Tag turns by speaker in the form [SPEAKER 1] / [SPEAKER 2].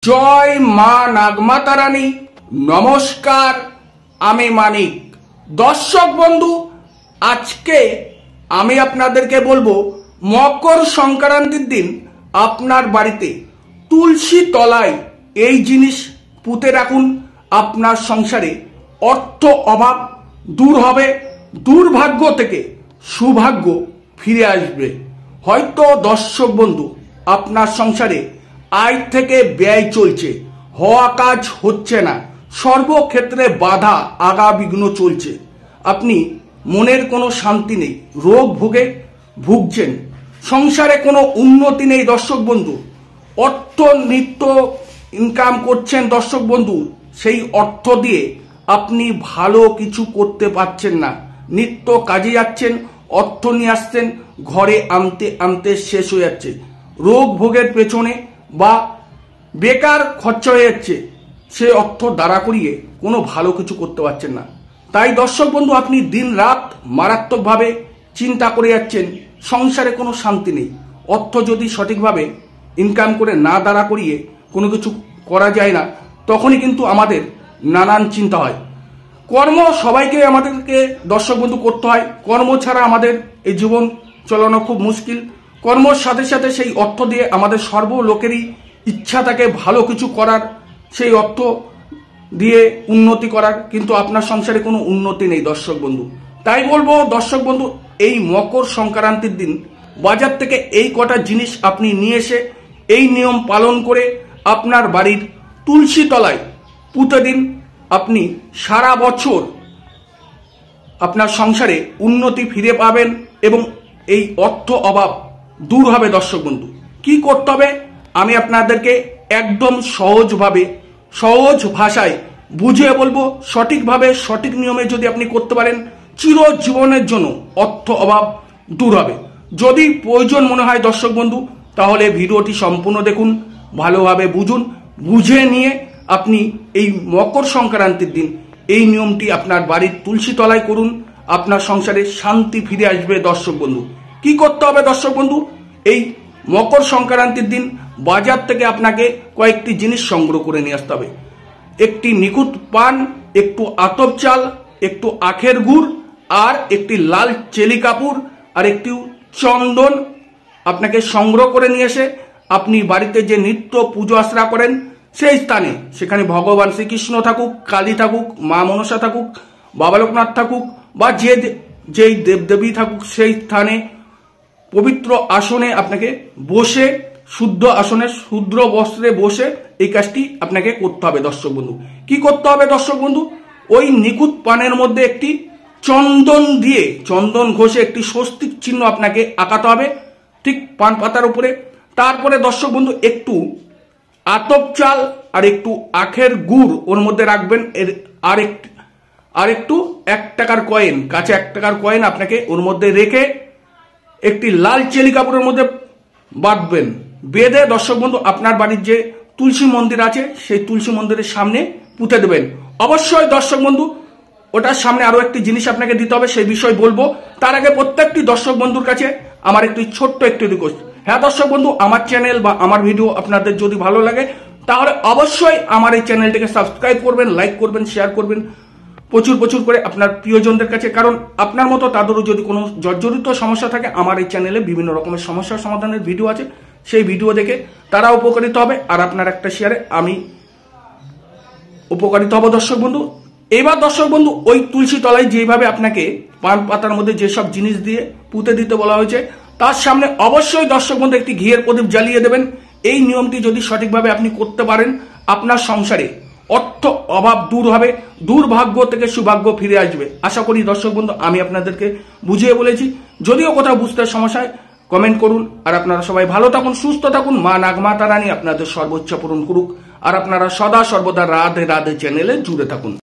[SPEAKER 1] জয় মা নাগমাতা রানী। নমস্কার, আমি মানিক। দর্শক বন্ধু, আজকে আমি আপনাদেরকে বলবো মকর সংক্রান্তির দিন আপনার বাড়িতে তুলসী তলায় এই জিনিস পুঁতে রাখুন। আপনার সংসারে অর্থ অভাব দূর হবে, দুর্ভাগ্য থেকে সৌভাগ্য ফিরে আসবে। হয়তো দর্শক বন্ধু, আপনার সংসারে আয় থেকে ব্যয় চলছে, হওয়া কাজ হচ্ছে না, সর্বক্ষেত্রে বাধা আগা বিঘ্ন চলছে, আপনি মনের কোনো শান্তি নেই, রোগ ভোগে ভুগছেন, সংসারে কোনো উন্নতি নেই। দর্শক বন্ধু, অর্থ নিত্য ইনকাম করছেন দর্শক বন্ধু, সেই অর্থ দিয়ে আপনি ভালো কিছু করতে পারছেন না। নিত্য কাজে যাচ্ছেন, অর্থ নিয়ে আসছেন, ঘরে আনতে আনতে শেষ হয়ে যাচ্ছে, রোগ ভোগের পেছনে বা বেকার খরচা হয়ে যাচ্ছে, সে অর্থ দাঁড়া করিয়ে কোনো ভালো কিছু করতে পারছেন না। তাই দর্শক বন্ধু, আপনি দিন রাত মারাত্মকভাবে চিন্তা করে যাচ্ছেন, সংসারে কোনো শান্তি নেই। অর্থ যদি সঠিকভাবে ইনকাম করে না দাঁড়া করিয়ে কোনো কিছু করা যায় না, তখনই কিন্তু আমাদের নানান চিন্তা হয়। কর্ম সবাইকে আমাদেরকে দর্শক বন্ধু করতে হয়, কর্ম ছাড়া আমাদের এই জীবন চালানো খুব মুশকিল। কর্মর সাথে সাথে সেই অর্থ দিয়ে আমাদের সর্ব লোকেরই ইচ্ছা থাকে ভালো কিছু করার, সেই অর্থ দিয়ে উন্নতি করার, কিন্তু আপনার সংসারে কোনো উন্নতি নেই দর্শক বন্ধু। তাই বলবো দর্শক বন্ধু, এই মকর সংক্রান্তির দিন বাজার থেকে এই কটা জিনিস আপনি নিয়ে এসে এই নিয়ম পালন করে আপনার বাড়ির তুলসী তলায় পুঁতে দিন। আপনি সারা বছর আপনার সংসারে উন্নতি ফিরে পাবেন এবং এই অর্থ অভাব দূর হবে। দর্শক বন্ধু, কি করতে হবে আমি আপনাদেরকে একদম সহজভাবে, সহজ ভাষায় বুঝিয়ে বলবো। সঠিকভাবে সঠিক নিয়মে যদি আপনি করতে পারেন, চিরজীবনের জন্য অর্থ অভাব দূর হবে। যদি প্রয়োজন মনে হয় দর্শক বন্ধু, তাহলে ভিডিওটি সম্পূর্ণ দেখুন, ভালোভাবে বুঝুন, বুঝে নিয়ে আপনি এই মকর সংক্রান্তির দিন এই নিয়মটি আপনার বাড়ির তুলসী তলায় করুন। আপনার সংসারে শান্তি ফিরে আসবে। দর্শক বন্ধু, কি করতে হবে দর্শক বন্ধু, এই মকর সংক্রান্তির দিন বাজার থেকে আপনাকে কয়েকটি জিনিস সংগ্রহ করে নিয়ে আসতে হবে। একটি নিখুঁত পান, একটু আতপ চাল, একটু আখের গুড়, আর একটি লাল চেলি কাপড়, আর একটি চন্দন আপনাকে সংগ্রহ করে নিয়ে এসে আপনি বাড়িতে যে নিত্য পুজো আশ্রা করেন সেই স্থানে, সেখানে ভগবান শ্রীকৃষ্ণ থাকুক, কালী থাকুক, মা মনসা থাকুক, বাবা লোকনাথ থাকুক, বা যেই দেবদেবী থাকুক, সেই স্থানে পবিত্র আসনে আপনাকে বসে, শুদ্ধ আসনে শুদ্র বস্ত্রে বসে এই কাজটি আপনাকে করতে হবে। দর্শক বন্ধু, কি করতে হবে দর্শক বন্ধু, ওই নিখুঁত পানের মধ্যে একটি চন্দন দিয়ে, চন্দন ঘষে একটি স্বস্তিক চিহ্ন আপনাকে আঁকাতে হবে ঠিক পান পাতার উপরে। তারপরে দর্শক বন্ধু, একটু আতপ চাল আর একটু আখের গুড় ওর মধ্যে রাখবেন। আর একটু 1 টাকার কয়েন, কাছে 1 টাকার কয়েন আপনাকে ওর মধ্যে রেখে একটি লাল চেলি কাপড়ের মধ্যে বাঁধবেন। বেঁধে দর্শক বন্ধু আপনার বাড়ির যে তুলসী মন্দির আছে সেই তুলসী মন্দিরের সামনে পুঁতে দেবেন। অবশ্যই দর্শক বন্ধু, ওটার সামনে আরো একটি জিনিস আপনাকে দিতে হবে, সেই বিষয় বলবো। তার আগে প্রত্যেকটি দর্শক বন্ধুর কাছে আমার একটি ছোট্ট একটি রিকোয়েস্ট। হ্যাঁ দর্শক বন্ধু, আমার চ্যানেল বা আমার ভিডিও আপনাদের যদি ভালো লাগে, তাহলে অবশ্যই আমার এই চ্যানেলটিকে সাবস্ক্রাইব করবেন, লাইক করবেন, শেয়ার করবেন প্রচুর প্রচুর করে আপনার প্রিয়জনদের কাছে। কারণ আপনার মতো তাদেরও যদি কোনো জর্জরিত সমস্যা থাকে, আমার এই চ্যানেলে বিভিন্ন রকমের সমস্যার সমাধানের ভিডিও আছে, সেই ভিডিও দেখে তারা উপকারিত হবে, আর আপনার একটা শেয়ারে আমি উপকারিত হব। দর্শক বন্ধু, এবার দর্শক বন্ধু, ওই তুলসী তলায় যেভাবে আপনাকে পান পাতার মধ্যে যেসব জিনিস দিয়ে পুঁতে দিতে বলা হয়েছে, তার সামনে অবশ্যই দর্শক বন্ধু একটি ঘিয়ের প্রদীপ জ্বালিয়ে দেবেন। এই নিয়মটি যদি সঠিকভাবে আপনি করতে পারেন, আপনার সংসারে অর্থ অভাব দূর হবে, দুর্ভাগ্য থেকে সৌভাগ্য ফিরে আসবে। আশা করি দর্শক বন্ধু আমি আপনাদেরকে বুঝিয়ে বলেছি। যদিও কোথাও বুঝতে সমস্যায় কমেন্ট করুন। আর আপনারা সবাই ভালো থাকুন, সুস্থ থাকুন। মা নাগমাতা রানী আপনাদের সর্বোচ্চ পূরণ করুক। আর আপনারা সদা সর্বদা রাধে রাধে চ্যানেলে জুড়ে থাকুন।